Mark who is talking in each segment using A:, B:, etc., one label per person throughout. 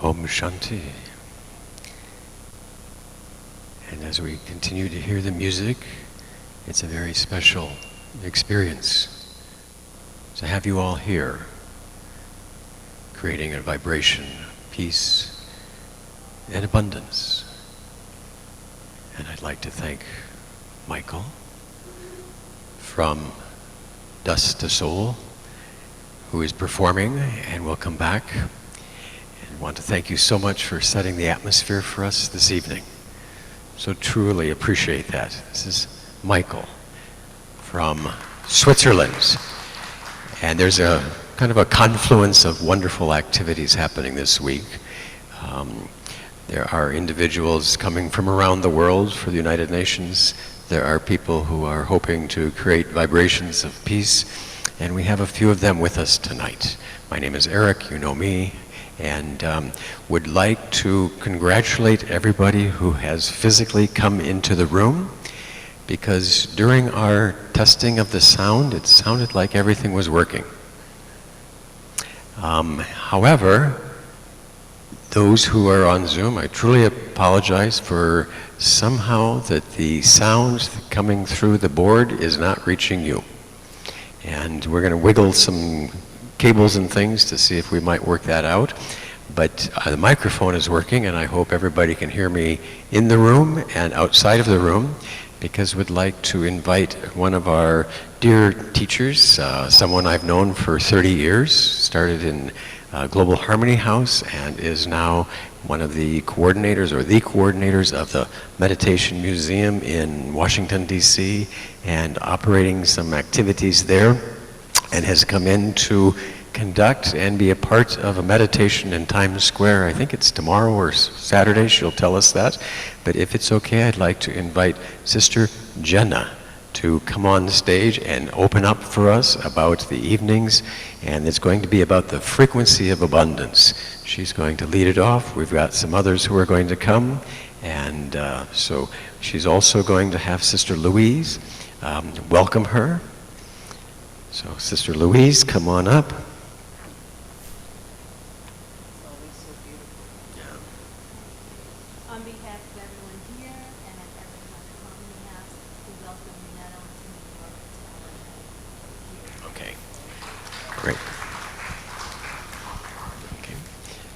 A: Om Shanti. And as we continue to hear the music, it's a very special experience to have you all here, creating a vibration of peace and abundance. And I'd like to thank Michael from Dust to Soul, who is performing and will come back. And want to thank you so much for setting the atmosphere for us this evening. So truly appreciate that. This is Michael from Switzerland. And there's a kind of a confluence of wonderful activities happening this week. There are individuals coming from around the world for the United Nations. There are people who are hoping to create vibrations of peace, and we have a few of them with us tonight. My name is Eric, you know me, and would like to congratulate everybody who has physically come into the room, because during our testing of the sound, it sounded like everything was working. However, those who are on Zoom, I truly apologize for somehow that the sound coming through the board is not reaching you. And we're going to wiggle some cables and things to see if we might work that out. But the microphone is working, and I hope everybody can hear me in the room and outside of the room, because we'd like to invite one of our dear teachers, someone I've known for 30 years, started in Global Harmony House and is now one of the coordinators or the coordinators of the Meditation Museum in Washington, D.C., and operating some activities there, and has come in to conduct and be a part of a meditation in Times Square. I think it's tomorrow or Saturday, she'll tell us that. But if it's okay, I'd like to invite Sister Jenna to come on stage and open up for us about the evenings, and it's going to be about the frequency of abundance. She's going to lead it off. We've got some others who are going to come, and so she's also going to have Sister Louise welcome her. So Sister Louise, come on up.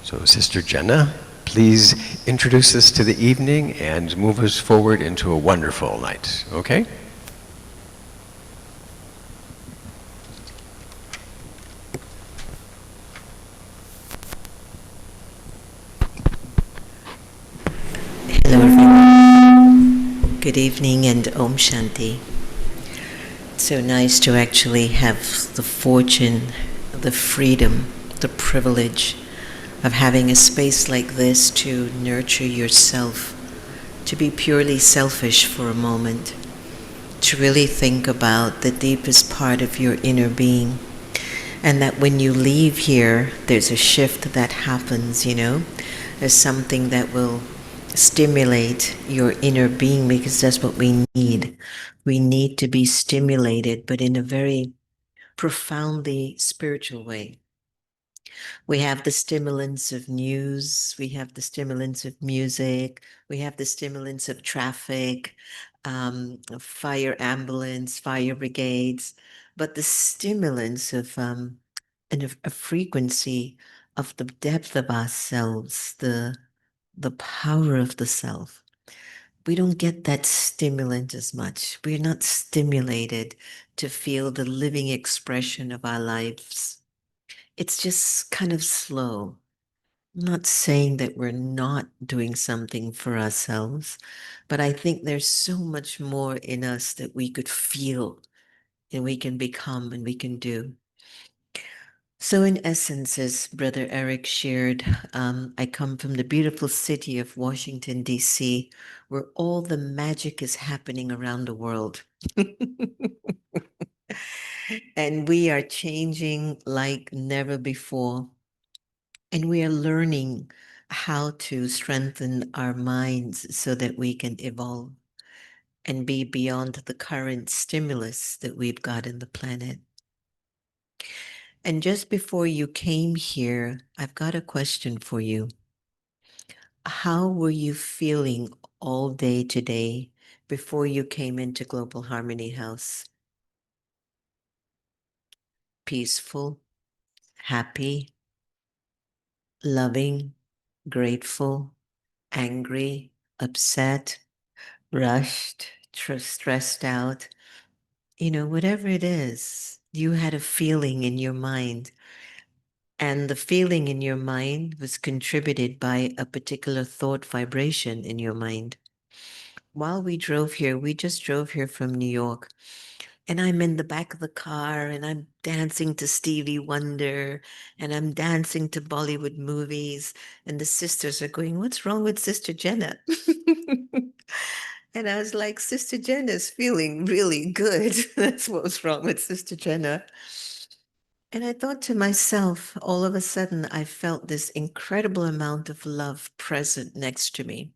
A: So Sister Jenna, please introduce us to the evening and move us forward into a wonderful night, okay?
B: Hello everyone. Good evening and Om Shanti. It's so nice to actually have the fortune, the freedom, the privilege of having a space like this to nurture yourself, to be purely selfish for a moment, to really think about the deepest part of your inner being, and that when you leave here, there's a shift that happens, you know? There's something that will stimulate your inner being, because that's what we need. We need to be stimulated, but in a very profoundly spiritual way. We have the stimulants of news, we have the stimulants of music, we have the stimulants of traffic, fire ambulance, fire brigades, but the stimulants of a frequency of the depth of ourselves, the power of the self. We don't get that stimulant as much. We're not stimulated to feel the living expression of our lives. It's just kind of slow. I'm not saying that we're not doing something for ourselves, but I think there's so much more in us that we could feel and we can become and we can do. So in essence, as Brother Eric shared, I come from the beautiful city of Washington, D.C., where all the magic is happening around the world. And we are changing like never before. And we are learning how to strengthen our minds so that we can evolve and be beyond the current stimulus that we've got in the planet. And just before you came here, I've got a question for you. How were you feeling all day today before you came into Global Harmony House? Peaceful, happy, loving, grateful, angry, upset, rushed, stressed out. Whatever it is, you had a feeling in your mind. And the feeling in your mind was contributed by a particular thought vibration in your mind. While we drove here, we just drove here from New York. And I'm in the back of the car and I'm dancing to Stevie Wonder and I'm dancing to Bollywood movies. And the sisters are going, "What's wrong with Sister Jenna?" And I was like, "Sister Jenna's feeling really good." That's what was wrong with Sister Jenna. And I thought to myself, all of a sudden, I felt this incredible amount of love present next to me.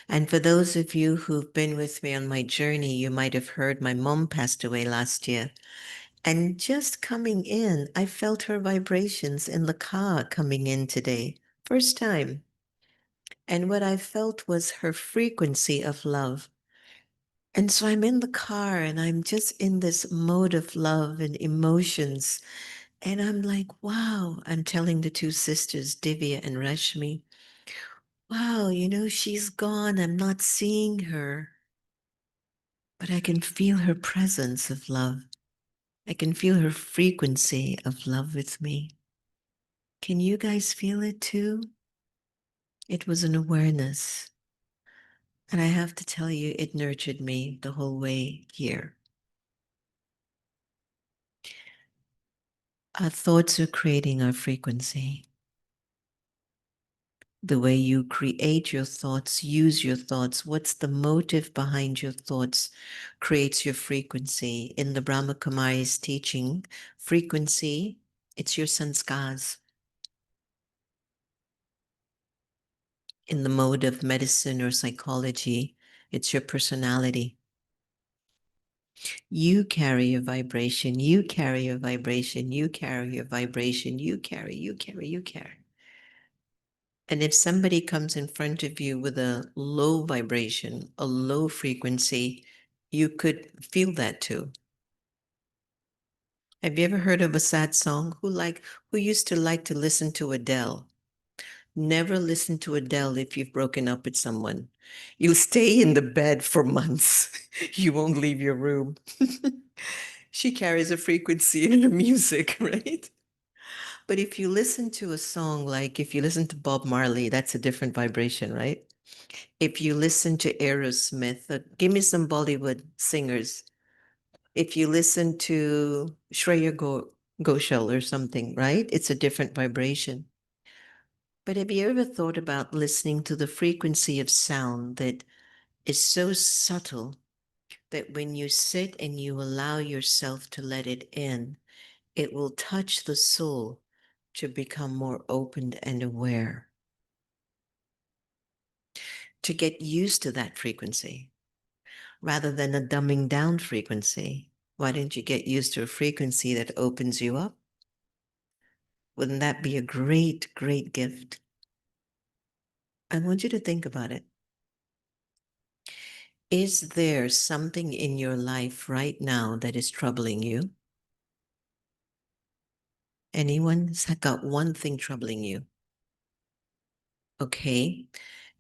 B: And for those of you who've been with me on my journey, you might have heard my mom passed away last year. And just coming in, I felt her vibrations in the car coming in today. First time. And what I felt was her frequency of love. And so I'm in the car and I'm just in this mode of love and emotions. And I'm like, wow, I'm telling the two sisters, Divya and Rashmi, wow, she's gone. I'm not seeing her, but I can feel her presence of love. I can feel her frequency of love with me. Can you guys feel it too? It was an awareness. And I have to tell you, it nurtured me the whole way here. Our thoughts are creating our frequency. The way you create your thoughts, use your thoughts, what's the motive behind your thoughts creates your frequency. In the Brahma Kumari's teaching, frequency, it's your sanskars. In the mode of medicine or psychology, it's your personality. You carry your vibration, you carry your vibration, you carry your vibration, you carry. And if somebody comes in front of you with a low vibration, a low frequency, you could feel that too. Have you ever heard of a sad song? Who used to like to listen to Adele? Never listen to Adele if you've broken up with someone. You'll stay in the bed for months. You won't leave your room. She carries a frequency in her music, right? But if you listen to a song, like if you listen to Bob Marley, that's a different vibration, right? If you listen to Aerosmith, give me some Bollywood singers. If you listen to Shreya Ghoshal or something, right? It's a different vibration. But have you ever thought about listening to the frequency of sound that is so subtle that when you sit and you allow yourself to let it in, it will touch the soul to become more open and aware, to get used to that frequency rather than a dumbing down frequency? Why don't you get used to a frequency that opens you up? Wouldn't that be a great, great gift? I want you to think about it. Is there something in your life right now that is troubling you? Anyone's got one thing troubling you? Okay.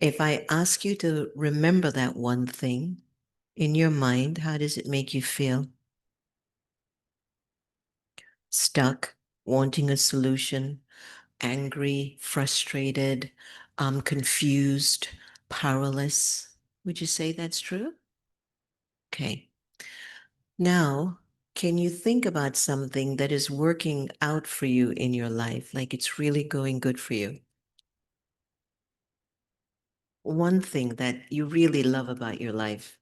B: If I ask you to remember that one thing in your mind, how does it make you feel? Stuck, wanting a solution, angry, frustrated, confused, powerless. Would you say that's true? Okay. Now, can you think about something that is working out for you in your life, like it's really going good for you? One thing that you really love about your life.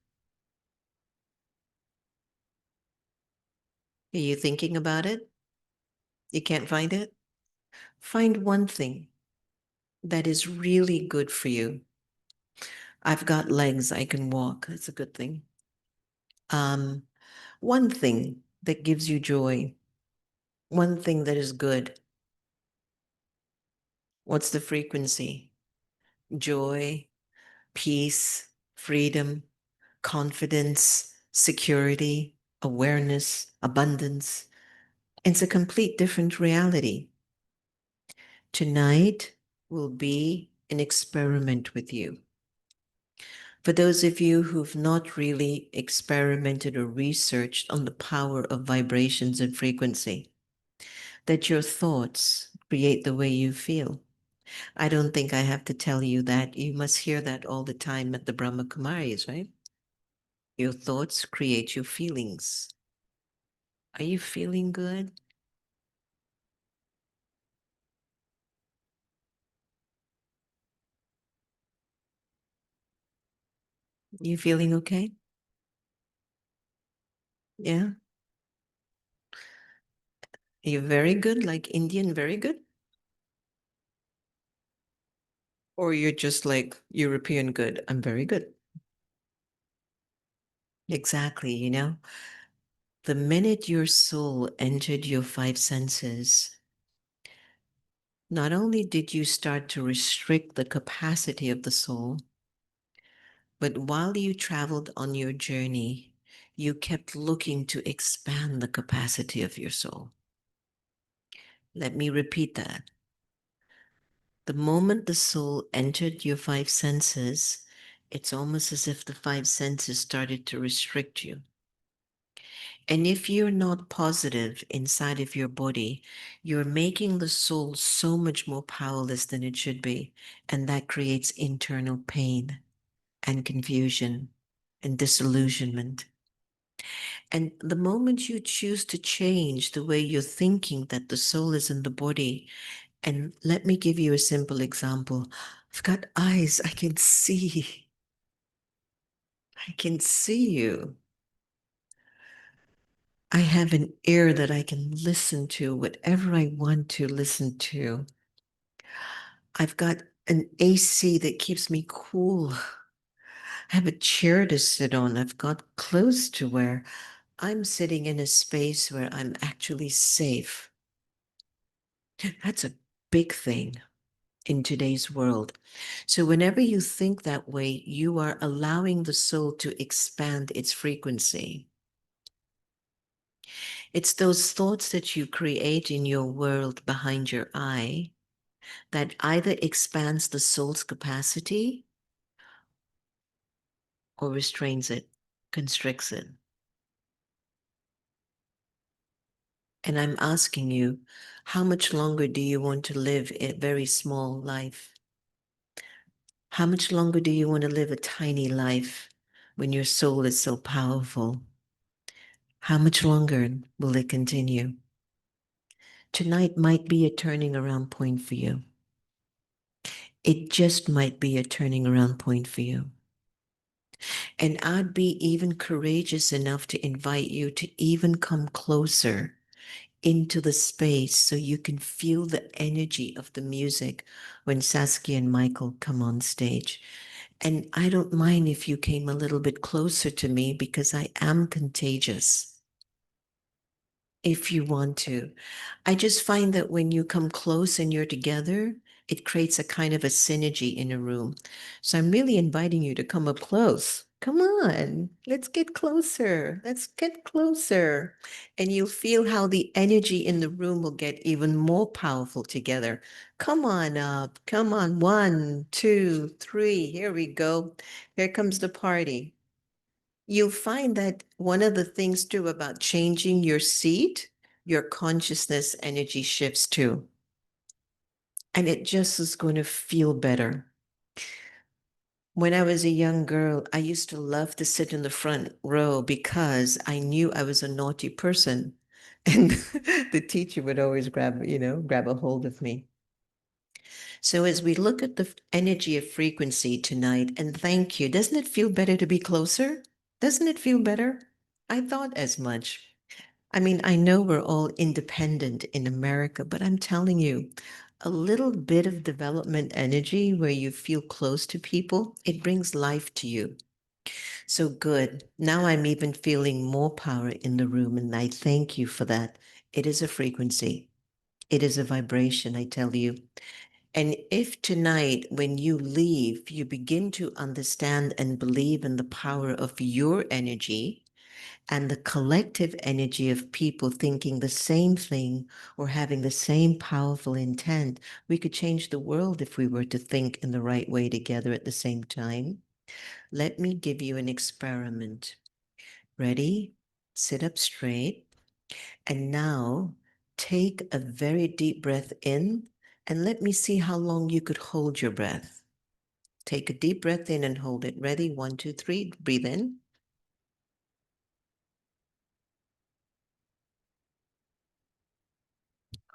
B: Are you thinking about it? You can't find it? Find one thing that is really good for you. I've got legs, I can walk. That's a good thing. Um, One thing that gives you joy, one thing that is good. What's the frequency? joy, peace, freedom, confidence, security, awareness, abundance. It's a complete different reality. Tonight will be an experiment with you. For those of you who've not really experimented or researched on the power of vibrations and frequency, that your thoughts create the way you feel. I don't think I have to tell you that. You must hear that all the time at the Brahma Kumaris, right? Your thoughts create your feelings. Are you feeling good? You feeling okay? Yeah? You're very good, like Indian, very good? Or you're just like European good? I'm very good. Exactly, the minute your soul entered your five senses, not only did you start to restrict the capacity of the soul, but while you traveled on your journey, you kept looking to expand the capacity of your soul. Let me repeat that. The moment the soul entered your five senses, it's almost as if the five senses started to restrict you. And if you're not positive inside of your body, you're making the soul so much more powerless than it should be. And that creates internal pain and confusion and disillusionment. And the moment you choose to change the way you're thinking that the soul is in the body, and let me give you a simple example. I've got eyes, I can see. I can see you. I have an ear that I can listen to whatever I want to listen to. I've got an AC that keeps me cool. I have a chair to sit on. I've got clothes to wear. I'm sitting in a space where I'm actually safe. That's a big thing in today's world. So, whenever you think that way, you are allowing the soul to expand its frequency. It's those thoughts that you create in your world behind your eye that either expands the soul's capacity or restrains it, constricts it. And I'm asking you, how much longer do you want to live a very small life? How much longer do you want to live a tiny life when your soul is so powerful? How much longer will it continue? Tonight might be a turning around point for you. It just might be a turning around point for you. And I'd be even courageous enough to invite you to even come closer into the space so you can feel the energy of the music when Saskia and Michael come on stage. And I don't mind if you came a little bit closer to me because I am contagious if you want to. I just find that when you come close and you're together, it creates a kind of a synergy in a room. So I'm really inviting you to come up close. Come on, let's get closer. Let's get closer. And you'll feel how the energy in the room will get even more powerful together. Come on up. Come on. One, two, three. Here we go. Here comes the party. You'll find that one of the things too about changing your seat, your consciousness energy shifts too. And it just is going to feel better. When I was a young girl, I used to love to sit in the front row because I knew I was a naughty person. And the teacher would always grab a hold of me. So as we look at the energy of frequency tonight, and thank you, doesn't it feel better to be closer? Doesn't it feel better? I thought as much. I mean, I know we're all independent in America, but I'm telling you, a little bit of development energy where you feel close to people, it brings life to you. So good. Now I'm even feeling more power in the room, and I thank you for that. It is a frequency, it is a vibration, I tell you. And if tonight, when you leave, you begin to understand and believe in the power of your energy and the collective energy of people thinking the same thing or having the same powerful intent, we could change the world if we were to think in the right way together at the same time. Let me give you an experiment. Ready? Sit up straight. And now take a very deep breath in and let me see how long you could hold your breath. Take a deep breath in and hold it. Ready? 1, 2, 3. Breathe in.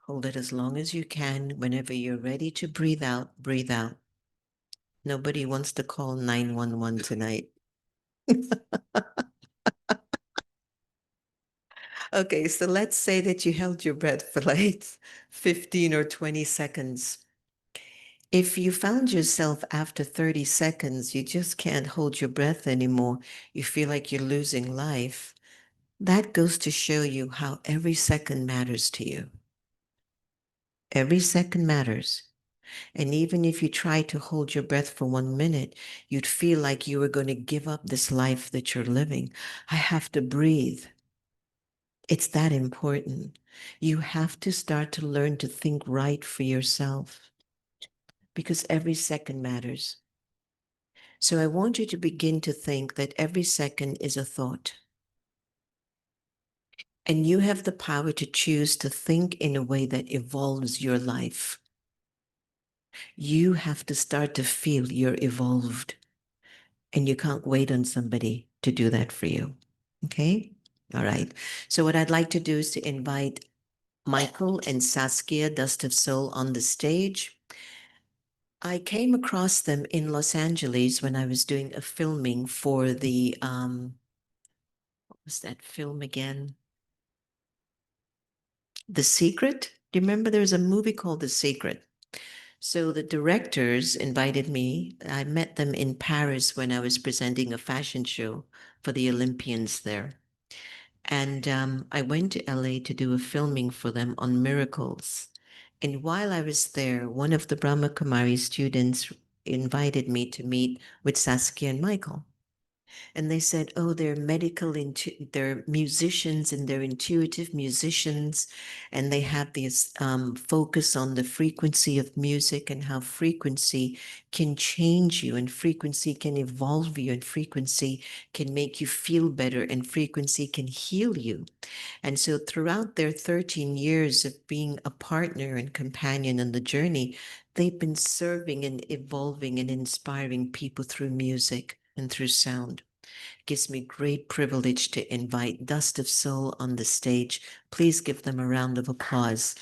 B: Hold it as long as you can. Whenever you're ready to breathe out, breathe out. Nobody wants to call 911 tonight. Okay, so let's say that you held your breath for like 15 or 20 seconds. If you found yourself after 30 seconds, you just can't hold your breath anymore, you feel like you're losing life, that goes to show you how every second matters to you. Every second matters. And even if you try to hold your breath for 1 minute, you'd feel like you were going to give up this life that you're living. I have to breathe. It's that important. You have to start to learn to think right for yourself because every second matters. So I want you to begin to think that every second is a thought. And you have the power to choose to think in a way that evolves your life. You have to start to feel you're evolved. And you can't wait on somebody to do that for you. Okay? All right. So what I'd like to do is to invite Michael and Saskia, Dust of Soul, on the stage. I came across them in Los Angeles when I was doing a filming for the what was that film again? The Secret. Do you remember there was a movie called The Secret? So the directors invited me. I met them in Paris when I was presenting a fashion show for the Olympians there. And I went to LA to do a filming for them on miracles. And while I was there, one of the Brahma Kumari students invited me to meet with Saskia and Michael. And they said, oh, they're musicians and they're intuitive musicians. And they have this focus on the frequency of music and how frequency can change you and frequency can evolve you and frequency can make you feel better and frequency can heal you. And so throughout their 13 years of being a partner and companion in the journey, they've been serving and evolving and inspiring people through music and through sound. Gives me great privilege to invite Dust of Soul on the stage. Please give them a round of applause.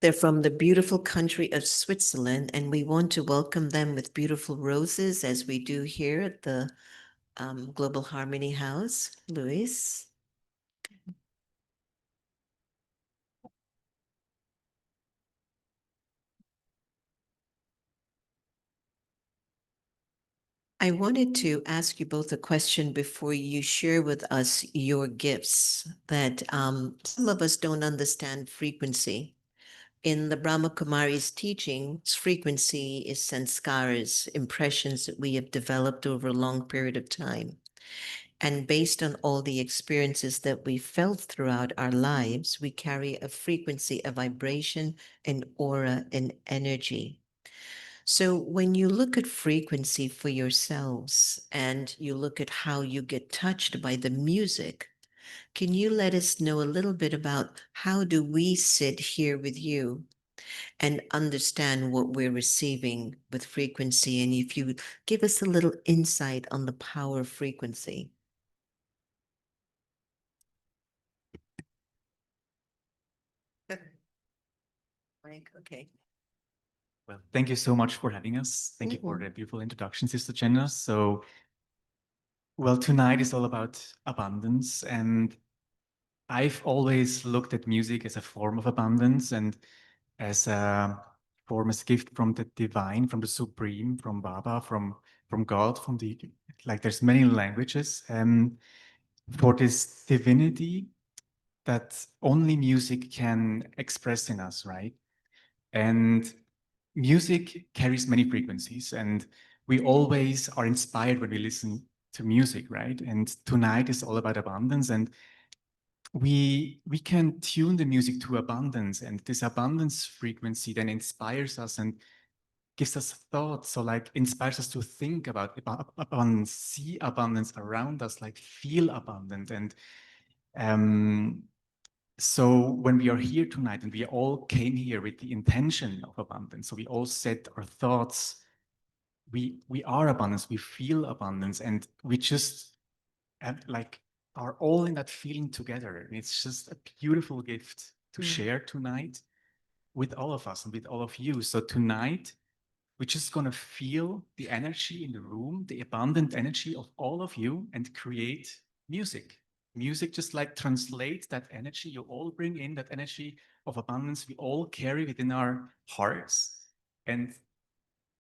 B: They're from the beautiful country of Switzerland, and we want to welcome them with beautiful roses as we do here at the Global Harmony House. Luis. I wanted to ask you both a question before you share with us your gifts that some of us don't understand frequency. In the Brahma Kumari's teachings, frequency is sanskaras, impressions that we have developed over a long period of time. And based on all the experiences that we felt throughout our lives, we carry a frequency, a vibration, an aura, an energy. So when you look at frequency for yourselves and you look at how you get touched by the music, can you let us know a little bit about how do we sit here with you and understand what we're receiving with frequency? And if you give us a little insight on the power of frequency. Mike, okay.
C: Well, thank you so much for having us. Thank you for the beautiful introduction, Sister Jenna. So, well, tonight is all about abundance, and I've always looked at music as a form of abundance and as a form, as a gift from the divine, from the supreme, from Baba, from God, from the, like there's many languages. For this divinity, that only music can express in us, right? And music carries many frequencies, and we always are inspired when we listen to music, right? And tonight is all about abundance, and we can tune the music to abundance, and this abundance frequency then inspires us and gives us thoughts, so like inspires us to think about abundance, see abundance around us, like feel abundant. And um, so when we are here tonight, and we all came here with the intention of abundance, so we all set our thoughts, we are abundance, we feel abundance, and we just like are all in that feeling together. And it's just a beautiful gift to share tonight with all of us and with all of you. So tonight, we're just going to feel the energy in the room, the abundant energy of all of you, and create music. Music just like translates that energy. You all bring in that energy of abundance we all carry within our hearts, and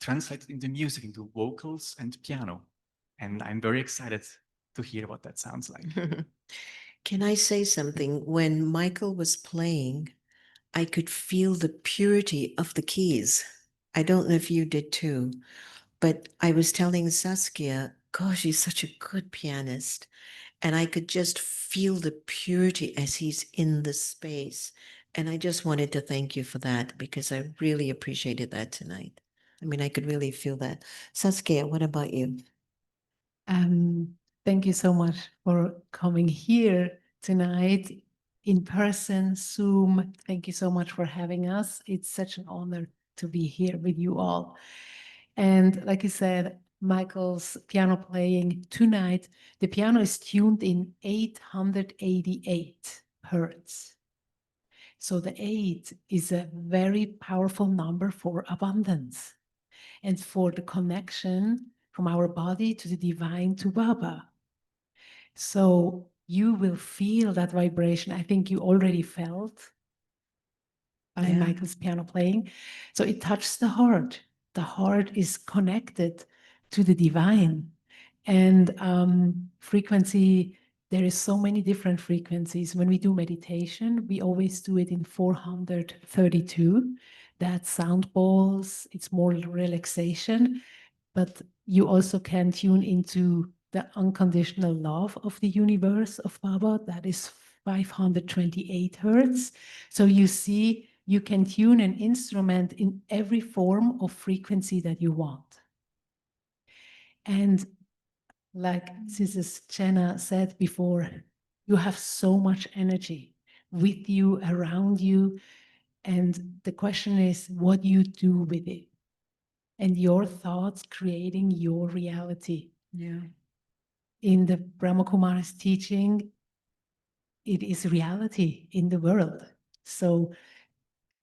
C: translate it into music, into vocals and piano. And I'm very excited to hear what that sounds like.
B: Can I say something? When Michael was playing, I could feel the purity of the keys. I don't know if you did too, but I was telling Saskia, gosh, he's such a good pianist. And I could just feel the purity as he's in the space. And I just wanted to thank you for that because I really appreciated that tonight. I mean, I could really feel that. Saskia, what about you?
D: Um, Thank you so much for coming here tonight in person, Zoom. Thank you so much for having us. It's such an honor to be here with you all. And like you said, Michael's piano playing tonight, the piano is tuned in 888 hertz. So the 8 is a very powerful number for abundance and for the connection from our body to the divine, to Baba. So you will feel that vibration. I think you already felt by Michael's piano playing. So it touches the heart. The heart is connected to the divine. And frequency, there is so many different frequencies. When we do meditation, we always do it in 432. That's sound bowls, it's more relaxation, but you also can tune into the unconditional love of the universe of Baba. That is 528 hertz. So you see, you can tune an instrument in every form of frequency that you want. And like Sister Jenna said before, you have so much energy with you, around you. And the question is what you do with it. And your thoughts creating your reality.
B: Yeah.
D: In the Brahmakumari's teaching, it is reality in the world. So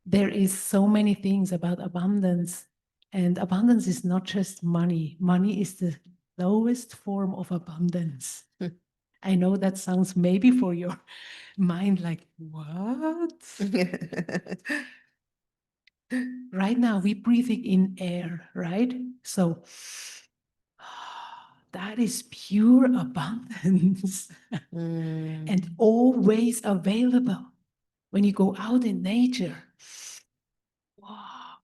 D: there is so many things about abundance, and abundance is not just money. Money is the lowest form of abundance. I know that sounds maybe for your mind like, what? Right now, we're breathing in air, right? So that is pure abundance and always available. When you go out in nature, wow.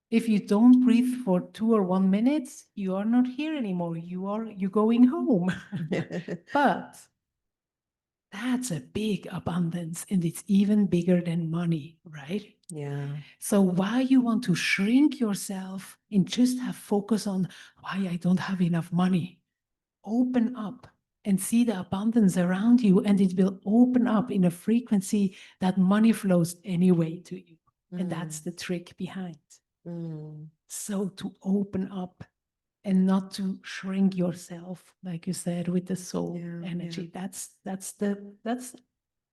D: If you don't breathe for 2 or 1 minute, you are not here anymore. You're going home. But that's a big abundance, and it's even bigger than money, right?
B: Yeah.
D: So why you want to shrink yourself and just have focus on why I don't have enough money? Open up and see the abundance around you, and it will open up in a frequency that money flows anyway to you. And that's the trick behind. So to open up and not to shrink yourself, like you said, with the soul energy. That's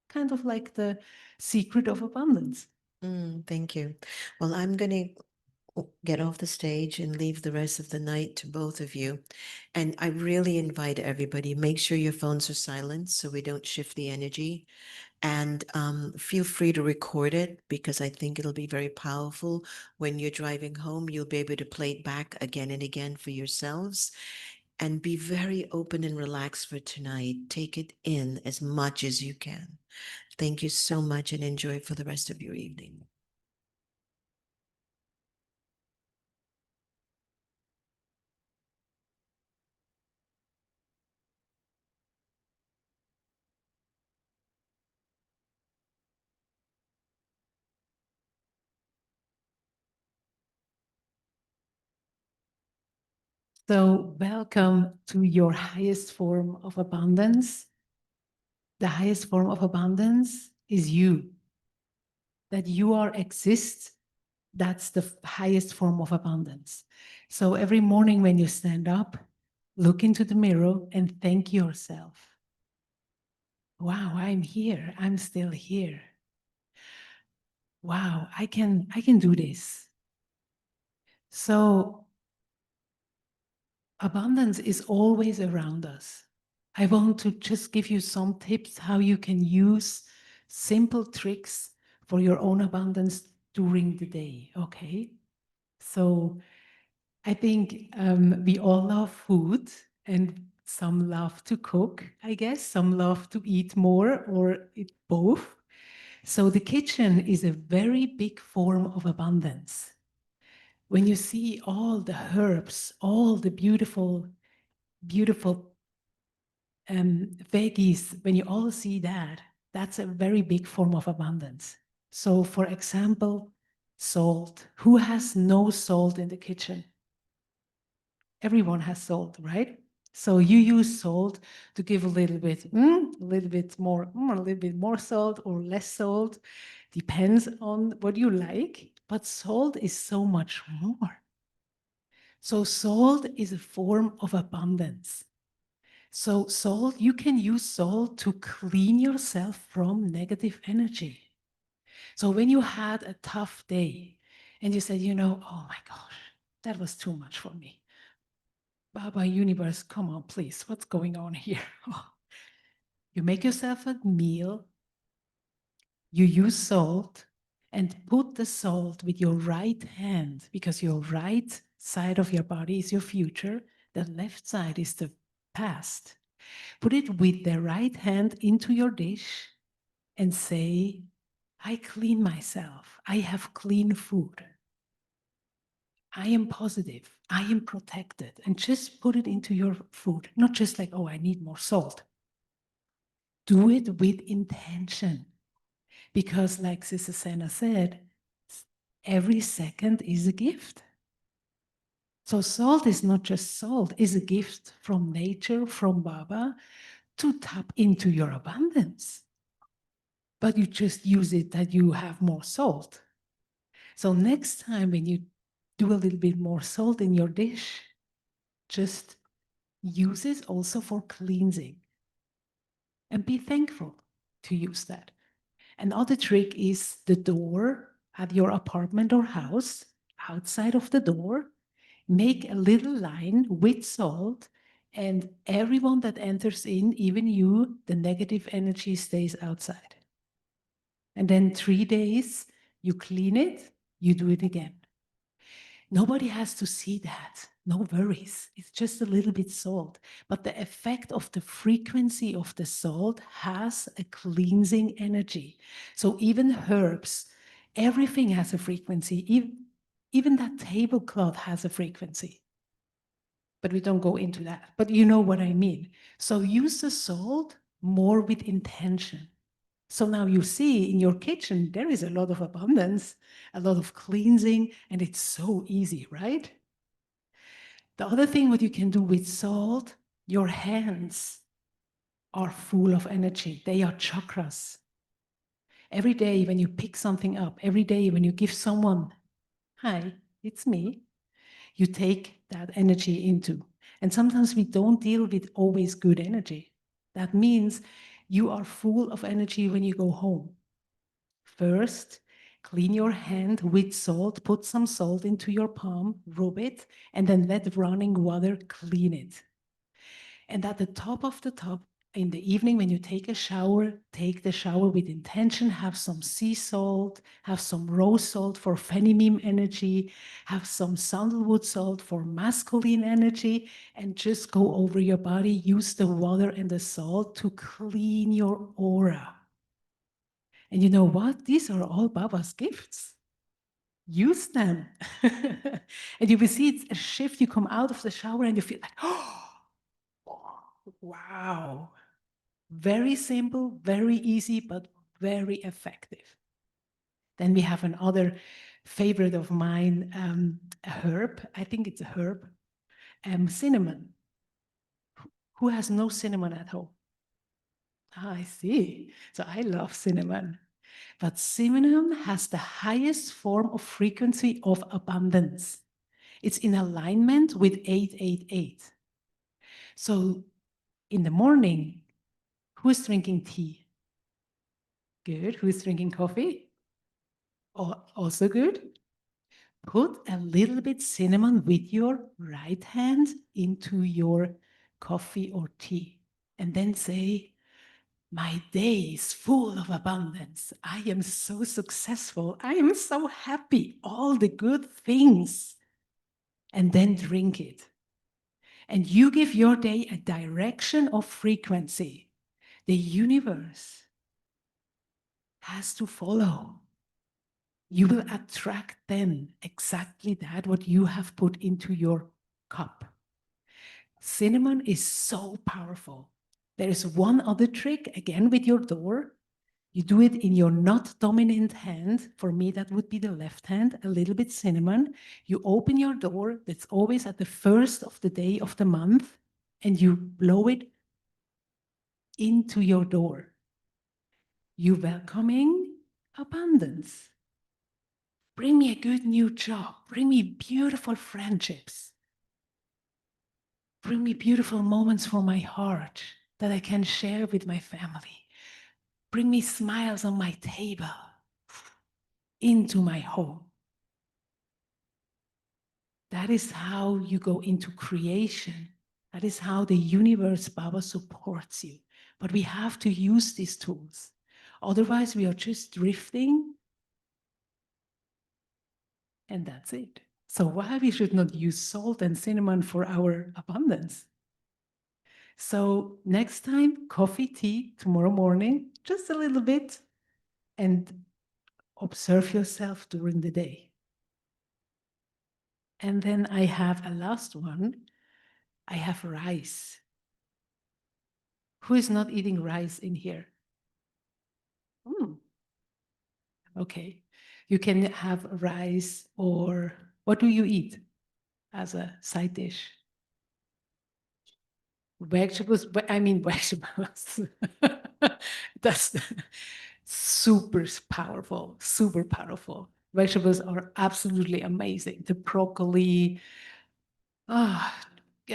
D: kind of like the secret of abundance.
B: Thank you. Well, I'm going to get off the stage and leave the rest of the night to both of you. And I really invite everybody, make sure your phones are silent so we don't shift the energy. And feel free to record it because I think it'll be very powerful. When you're driving home, you'll be able to play it back again and again for yourselves. and be very open and relaxed for tonight. Take it in as much as you can. Thank you so much and enjoy for the rest of your evening.
D: So, welcome to your highest form of abundance. The highest form of abundance is you. That you are exist, that's the highest form of abundance. So every morning when you stand up, look into the mirror and thank yourself. Wow, I'm here. I'm still here. Wow, I can do this. So abundance is always around us. I want to just give you some tips how you can use simple tricks for your own abundance during the day, okay? So I think we all love food, and some love to cook, I guess. Some love to eat more or eat both. So the kitchen is a very big form of abundance. When you see all the herbs, all the beautiful, beautiful veggies, when you all see that, that's a very big form of abundance. So for example, salt. Who has no salt in the kitchen? Everyone has salt, right? So you use salt to give a little bit more, a little bit more salt or less salt, depends on what you like. But salt is so much more. So salt is a form of abundance. So salt, you can use salt to clean yourself from negative energy. So when you had a tough day and you said, oh my gosh, that was too much for me. Baba Universe, come on, please, what's going on here? You make yourself a meal, you use salt, and put the salt with your right hand, because your right side of your body is your future, the left side is the past. Put it with the right hand into your dish and say, I clean myself. I have clean food. I am positive. I am protected. And just put it into your food. Not just like, oh, I need more salt. Do it with intention. Because like Sister Senna said, every second is a gift. So salt is not just salt, it's a gift from nature, from Baba, to tap into your abundance. But you just use it that you have more salt. So next time when you do a little bit more salt in your dish, just use it also for cleansing. And be thankful to use that. Another trick is the door at your apartment or house, outside of the door, make a little line with salt, and everyone that enters in, even you, the negative energy stays outside. And then 3 days, you clean it, you do it again. Nobody has to see that. No worries. It's just a little bit salt. But the effect of the frequency of the salt has a cleansing energy. So even herbs, everything has a frequency. Even that tablecloth has a frequency. But we don't go into that. But you know what I mean. So use the salt more with intention. So now you see in your kitchen, there is a lot of abundance, a lot of cleansing, and it's so easy, right? The other thing what you can do with salt, your hands are full of energy. They are chakras. Every day when you pick something up, every day when you give someone, hi, it's me, you take that energy into. And sometimes we don't deal with always good energy. That means you are full of energy when you go home. First, clean your hand with salt, put some salt into your palm, rub it, and then let running water clean it. And at the top of the tub, in the evening when you take a shower, take the shower with intention, have some sea salt, have some rose salt for feminine energy, have some sandalwood salt for masculine energy, and just go over your body. Use the water and the salt to clean your aura. And you know what? These are all Baba's gifts. Use them. And you will see it's a shift. You come out of the shower and you feel like, oh, wow. Very simple, very easy, but very effective. Then we have another favorite of mine, a herb. I think it's a herb, cinnamon. Who has no cinnamon at home? Ah, I see. So I love cinnamon. But cinnamon has the highest form of frequency of abundance. It's in alignment with 888. So in the morning, who's drinking tea? Good. Who's drinking coffee? Also good. Put a little bit cinnamon with your right hand into your coffee or tea, and then say, my day is full of abundance. I am so successful. I am so happy. All the good things. And then drink it. And you give your day a direction of frequency. The universe has to follow. You will attract then exactly that what you have put into your cup. Cinnamon is so powerful. There is one other trick, again with your door. You do it in your not dominant hand. For me, that would be the left hand, a little bit cinnamon. You open your door, that's always at the first of the day of the month, and you blow it into your door. You welcoming abundance. Bring me a good new job. Bring me beautiful friendships. Bring me beautiful moments for my heart that I can share with my family. Bring me smiles on my table, into my home. That is how you go into creation. That is how the universe, Baba, supports you. But we have to use these tools. Otherwise, we are just drifting, and that's it. So why we should not use salt and cinnamon for our abundance? So next time, coffee, tea, tomorrow morning, just a little bit, and observe yourself during the day. And then I have a last one. I have rice. Who is not eating rice in here? Okay. You can have rice, or what do you eat as a side dish? Vegetables, I mean vegetables. That's super powerful, super powerful. Vegetables are absolutely amazing. The broccoli,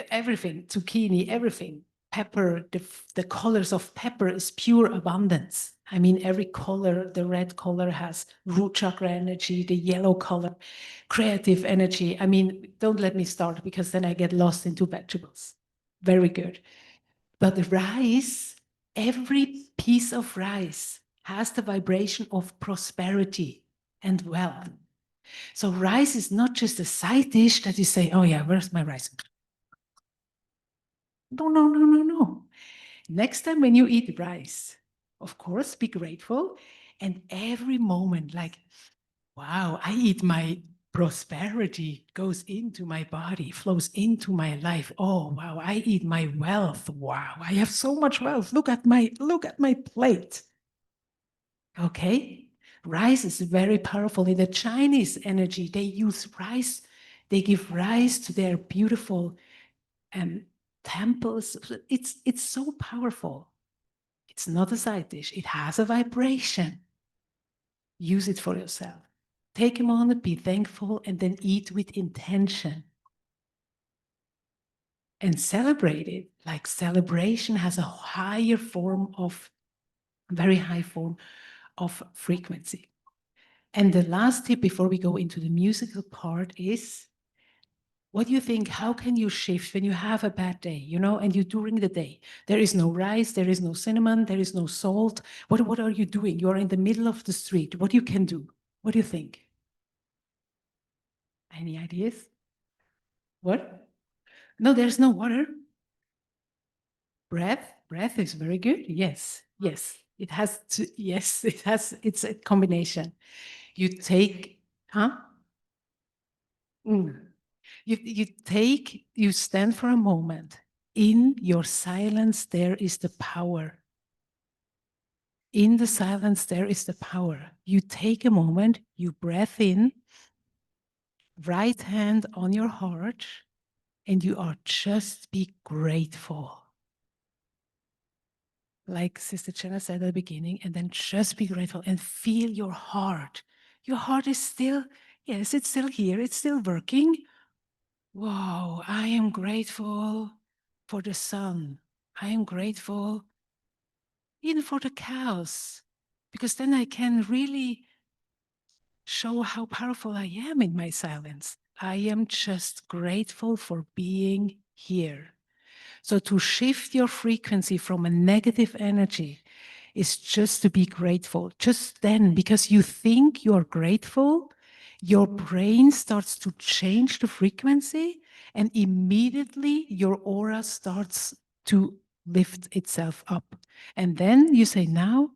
D: everything, zucchini, everything. Pepper, the colors of pepper is pure abundance. I mean, every color, the red color has root chakra energy, the yellow color, creative energy. I mean, don't let me start because then I get lost into vegetables. Very good. But the rice, every piece of rice has the vibration of prosperity and wealth. So rice is not just a side dish that you say, oh yeah, where's my rice? No, no, no, no, no. Next time when you eat rice, of course, be grateful. And every moment, like, wow, I eat my prosperity, goes into my body, flows into my life. Oh, wow, I eat my wealth. Wow, I have so much wealth. Look at my plate. Okay? Rice is very powerful. In the Chinese energy, they use rice. They give rice to their beautiful temples. It's so powerful. It's not a side dish. It has a vibration. Use it for yourself. Take a moment, be thankful, and then eat with intention. And celebrate it. Like celebration has a higher form of, very high form of frequency. And the last tip before we go into the musical part is What do you think? How can you shift when you have a bad day, you know, and you during the day? There is no rice, there is no cinnamon, there is no salt. What are you doing? You are in the middle of the street. What you can do? What do you think? Any ideas? What? No, there's no water. Breath is very good. Yes, yes. It has to, yes, it has, it's a combination. You take, huh? Mm. You stand for a moment. In your silence, there is the power. In the silence, there is the power. You take a moment, you breath in, right hand on your heart, and you are just be grateful. Like Sister Jenna said at the beginning, and then just be grateful and feel your heart. Your heart is still, yes, it's still here, it's still working. Wow, I am grateful for the sun. I am grateful even for the cows, because then I can really show how powerful I am in my silence. I am just grateful for being here. So to shift your frequency from a negative energy is just to be grateful. Just then, because you think you're grateful, your brain starts to change the frequency, and immediately your aura starts to lift itself up. And then you say, now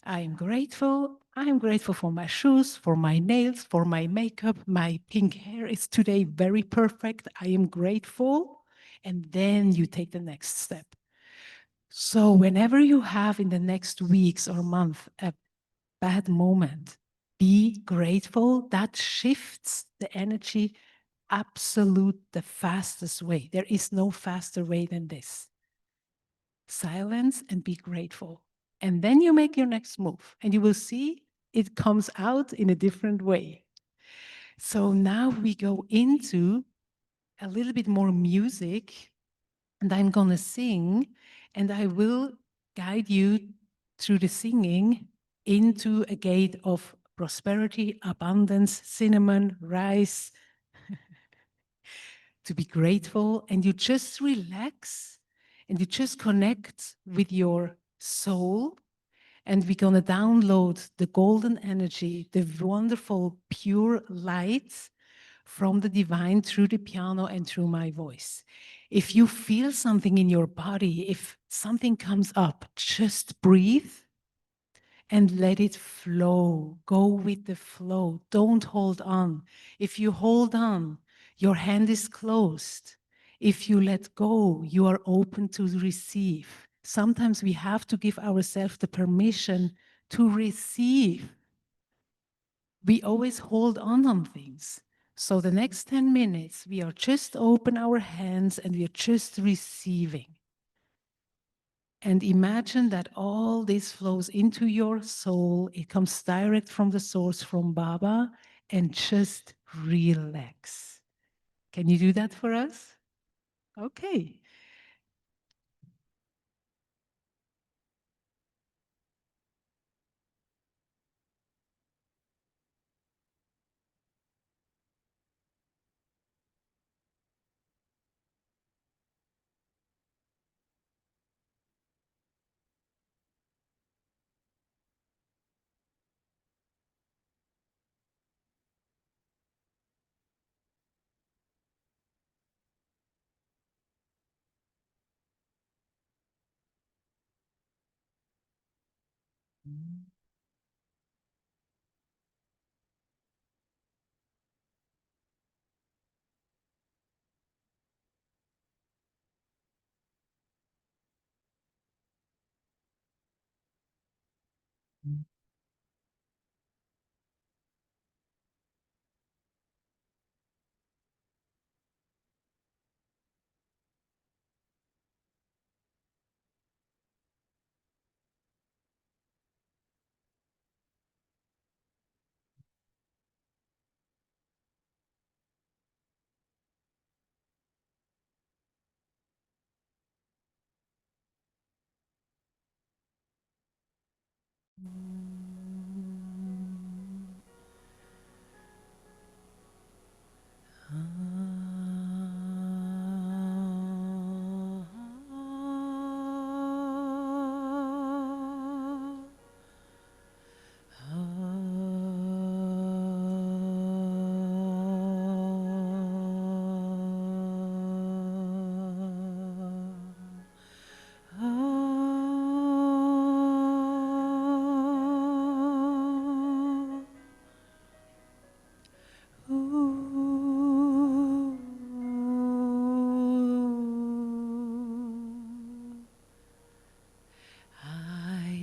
D: I am grateful. I am grateful for my shoes, for my nails, for my makeup. My pink hair is today very perfect. I am grateful. And then you take the next step. So whenever you have in the next weeks or month a bad moment, be grateful. That shifts the energy absolute the fastest way. There is no faster way than this. Silence and be grateful. And then you make your next move and you will see it comes out in a different way. So now we go into a little bit more music, and I'm going to sing, and I will guide you through the singing into a gate of prosperity, abundance, cinnamon, rice, to be grateful, and you just relax and you just connect with your soul. And we're going to download the golden energy, the wonderful pure light from the divine through the piano and through my voice. If you feel something in your body, if something comes up, just breathe and let it flow. Go with the flow. Don't hold on. If you hold on, your hand is closed. If you let go, you are open to receive. Sometimes we have to give ourselves the permission to receive. We always hold on things. So the next 10 minutes, we are just open our hands and we are just receiving. And imagine that all this flows into your soul. It comes direct from the source, from Baba, and just relax. Can you do that for us? Okay.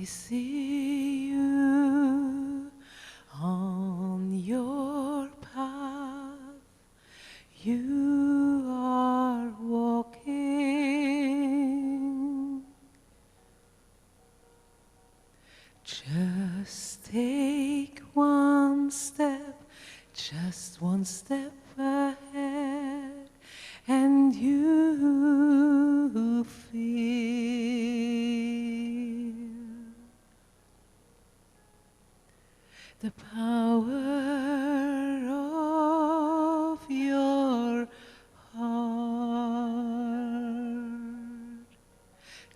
D: see you on your path. You are walking. Just take one step, just one step ahead, and you feel the power of your heart.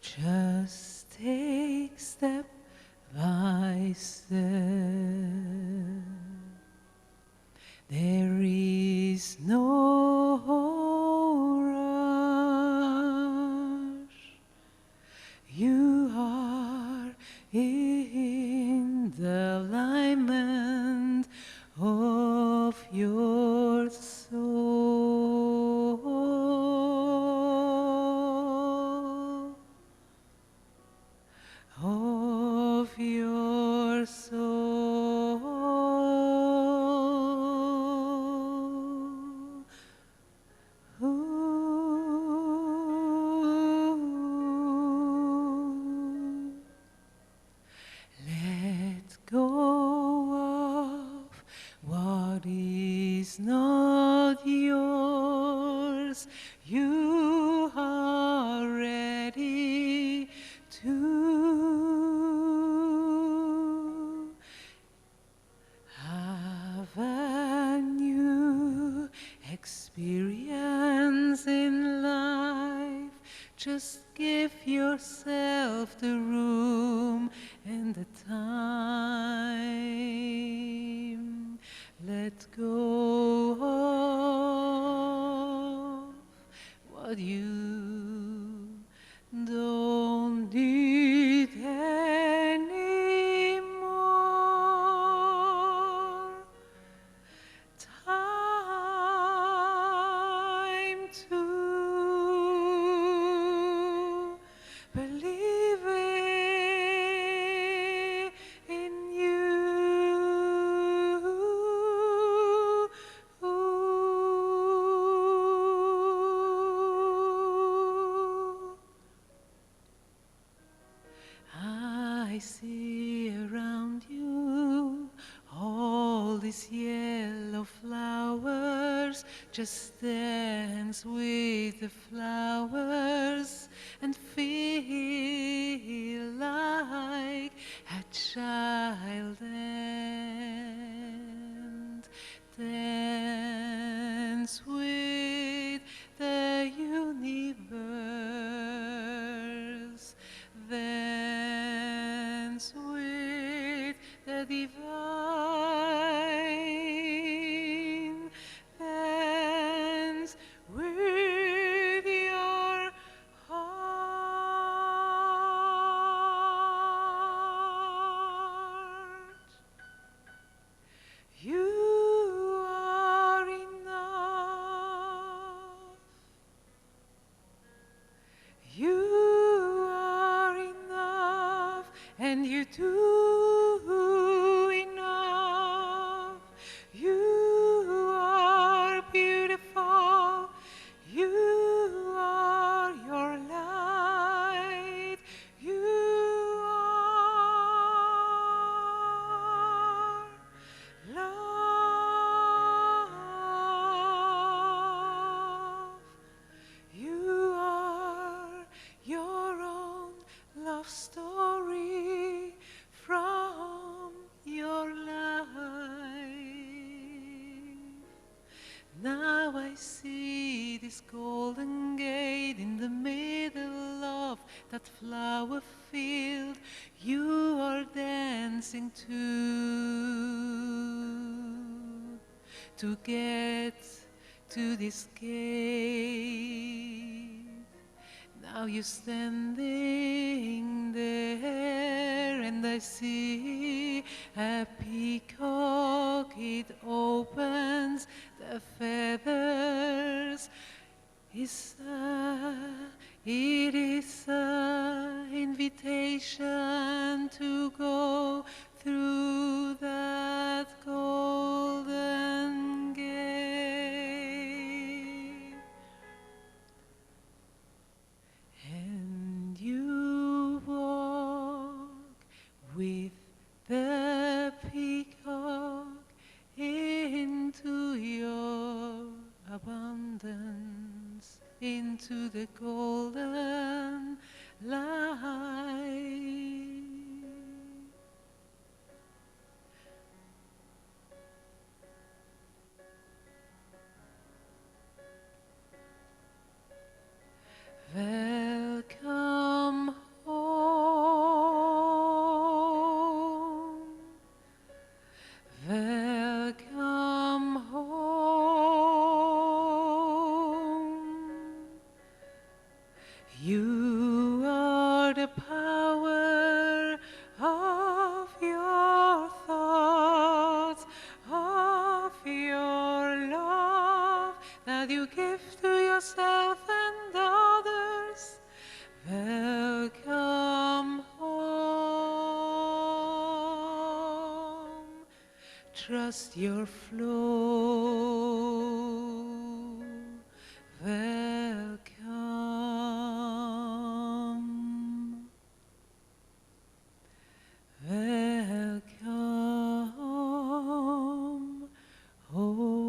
D: Just take step by step. There is no rush. You are in the alignment of your soul. Of your soul. Ooh. Let go of what is not yours. You are ready to have a new experience in life. Just give yourself the room and the time. Let go of what you don't need anymore. Time to believe in you. I see around you all these yellow flowers. Just dance with the flowers and feel like a child and dance with the universe. Dance with the divine. Dance with your heart. You are enough. You are enough, and you do enough. You are beautiful. You are your light. You are love. You are your own love story from your life. Now I see this golden gate in the middle of that flower field you are dancing to get to this gate. Now you're standing there, and I see a peacock. It opens the feathers. It is an invitation to the golden light. Welcome home. Welcome home. You are the power of your thoughts, of your love that you give to yourself and others. Welcome home. Trust your flow. Welcome. Welcome home.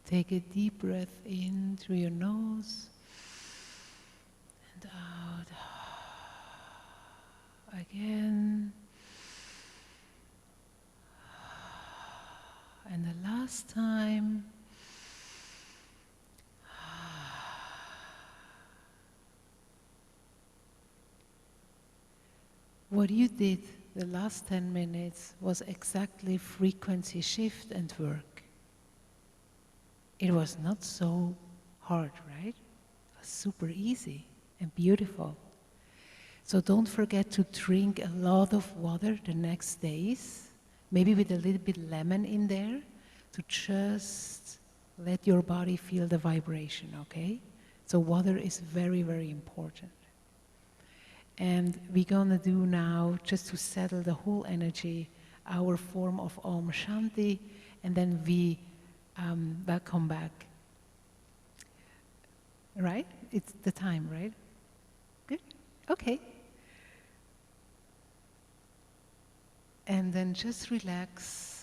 D: Take a deep breath in through your nose and out. Again. And the last time. What you did the last 10 minutes was exactly frequency shift and work. It was not so hard, right? It was super easy and beautiful. So don't forget to drink a lot of water the next days, maybe with a little bit lemon in there, to just let your body feel the vibration, okay? So water is very, very important. And we're gonna do now, just to settle the whole energy, our form of Om Shanti, and then we will come back. Right? It's the time, right? Good? Okay. And then just relax.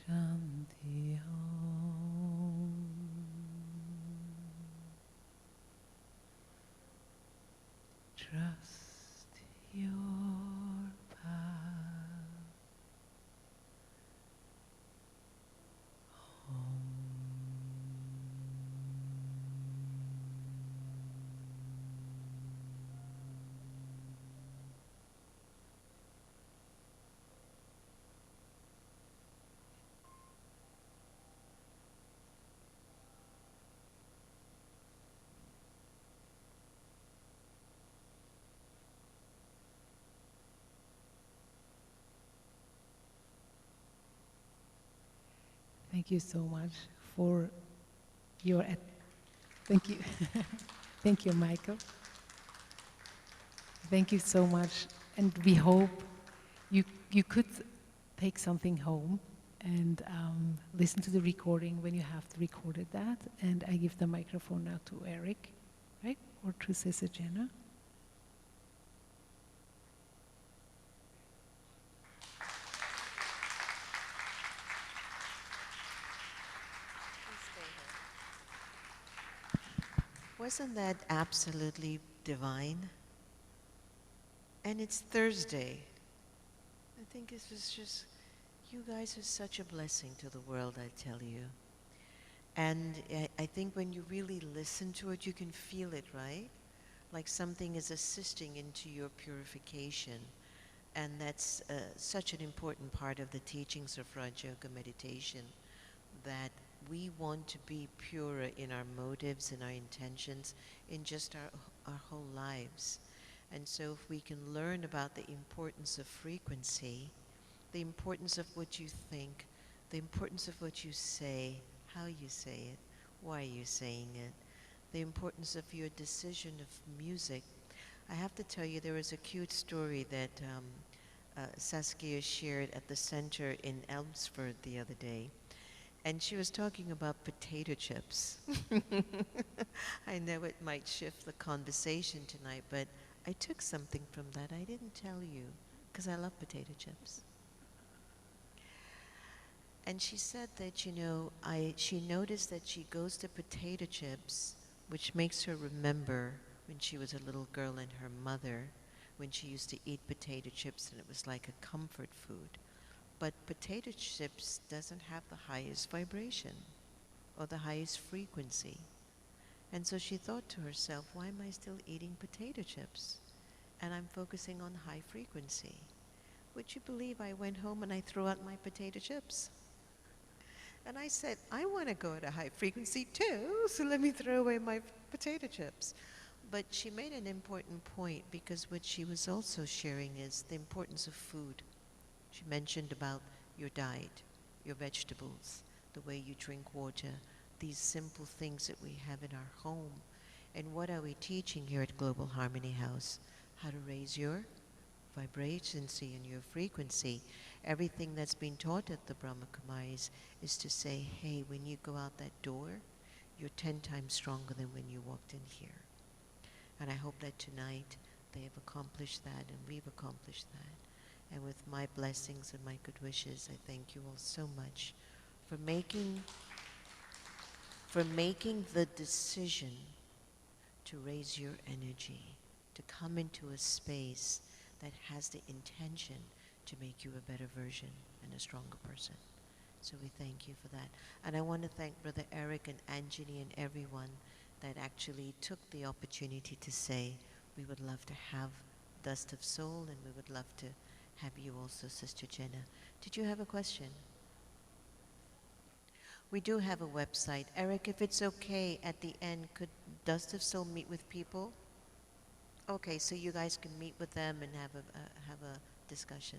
D: Shanti Om. Trust your path. Thank you so much for your. Thank you. Thank you, Michael. Thank you so much. And we hope you could take something home and listen to the recording when you have recorded that. And I give the microphone now to Eric, right? Or to Sister Jenna.
B: Wasn't that absolutely divine? And it's Thursday. I think it was just, you guys are such a blessing to the world, I tell you. And I think when you really listen to it, you can feel it, right? Like something is assisting into your purification. And that's such an important part of the teachings of Raja Yoga meditation, that we want to be purer in our motives and our intentions in just our whole lives. And so if we can learn about the importance of frequency, the importance of what you think, the importance of what you say, how you say it, why you're saying it, the importance of your decision of music. I have to tell you, there was a cute story that Saskia shared at the center in Elmsford the other day. And she was talking about potato chips. I know it might shift the conversation tonight, but I took something from that. I didn't tell you, because I love potato chips. And she said that, you know, she noticed that she goes to potato chips, which makes her remember when she was a little girl and her mother, when she used to eat potato chips and it was like a comfort food. But potato chips doesn't have the highest vibration or the highest frequency. And so she thought to herself, why am I still eating potato chips? And I'm focusing on high frequency. Would you believe I went home and I threw out my potato chips? And I said, I want to go at a high frequency too, so let me throw away my potato chips. But she made an important point, because what she was also sharing is the importance of food. She mentioned about your diet, your vegetables, the way you drink water, these simple things that we have in our home. And what are we teaching here at Global Harmony House? How to raise your vibrancy and your frequency. Everything that's been taught at the Brahma Kumaris is to say, hey, when you go out that door, you're 10 times stronger than when you walked in here. And I hope that tonight they have accomplished that and we've accomplished that. And with my blessings and my good wishes, I thank you all so much for making the decision to raise your energy, to come into a space that has the intention to make you a better version and a stronger person. So we thank you for that. And I want to thank Brother Eric and Anjali and everyone that actually took the opportunity to say, we would love to have Dust of Soul, and we would love to have you also, Sister Jenna. Did you have a question? We do have a website. Eric, if it's okay, at the end, could Dust of Soul meet with people? Okay, so you guys can meet with them and have a discussion.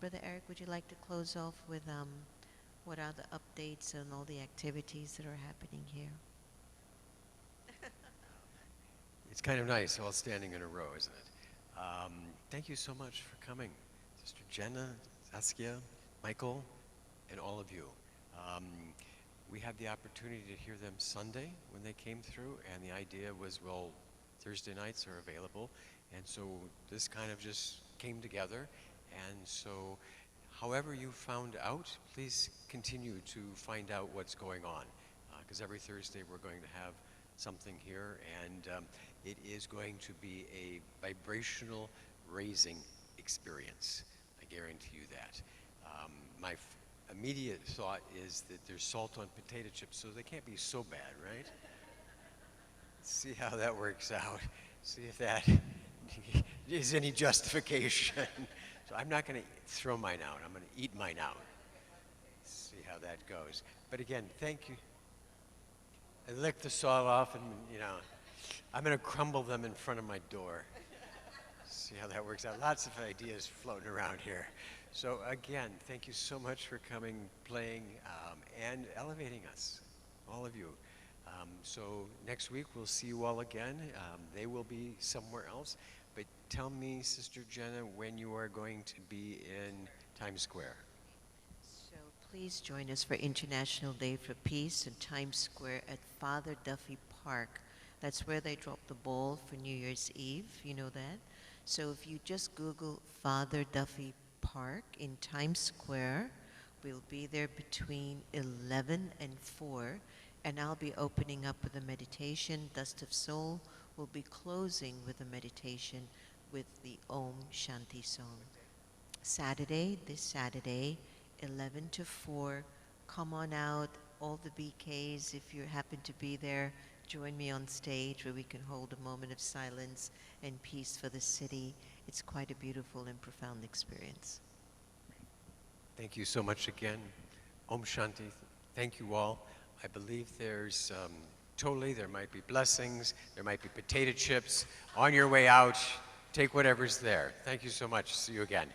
B: Brother Eric, would you like to close off with what are the updates and all the activities that are happening here?
A: It's kind of nice, all standing in a row, isn't it? Thank you so much for coming, Sister Jenna, Saskia, Michael, and all of you. We had the opportunity to hear them Sunday when they came through, and the idea was, well, Thursday nights are available, and so this kind of just came together. And so however you found out, please continue to find out what's going on. Because every Thursday we're going to have something here, and it is going to be a vibrational raising experience. I guarantee you that. My immediate thought is that there's salt on potato chips, so they can't be so bad, right? See how that works out. See if that is any justification. So I'm not going to throw mine out. I'm going to eat mine out. See how that goes. But again, thank you. I lick the salt off and, I'm going to crumble them in front of my door. See how that works out. Lots of ideas floating around here. So again, thank you so much for coming, playing, and elevating us, all of you. So next week we'll see you all again. They will be somewhere else. But tell me, Sister Jenna, when you are going to be in Times Square.
B: So please join us for International Day for Peace in Times Square at Father Duffy Park. That's where they drop the ball for New Year's Eve, you know that? So if you just Google Father Duffy Park in Times Square, we'll be there between 11 and 4, and I'll be opening up with a meditation. Dust of Soul will be closing with a meditation with the Om Shanti song. This Saturday, 11 to 4, come on out, all the BKs, if you happen to be there, join me on stage where we can hold a moment of silence and peace for the city. It's quite a beautiful and profound experience.
A: Thank you so much again. Om Shanti. Thank you all. I believe there's there might be blessings, there might be potato chips. On your way out, take whatever's there. Thank you so much. See you again.